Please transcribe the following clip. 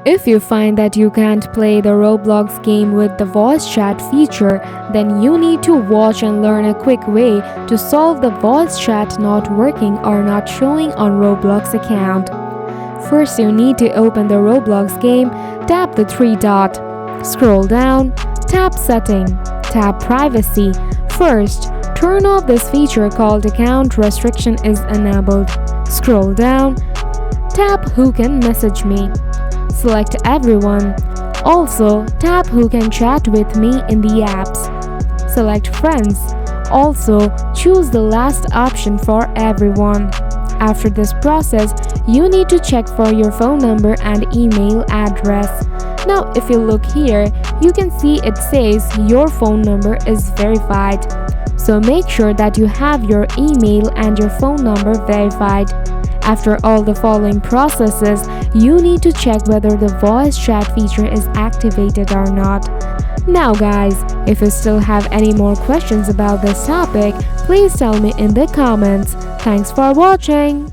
If you find that you can't play the Roblox game with the voice chat feature, then you need to watch and learn a quick way to solve the voice chat not working or not showing on Roblox account. First, you need to open the Roblox game, tap the three dot, scroll down, tap Setting, tap Privacy. First, turn off this feature called Account Restriction is enabled. Scroll down, tap Who can message me. Select Everyone. Also, tap Who can chat with me in the apps. Select Friends. Also, choose the last option for Everyone. After this process, you need to check for your phone number and email address. Now, if you look here, you can see it says your phone number is verified. So make sure that you have your email and your phone number verified. After all the following processes, you need to check whether the voice chat feature is activated or not. Now guys, if you still have any more questions about this topic, please tell me in the comments. Thanks for watching.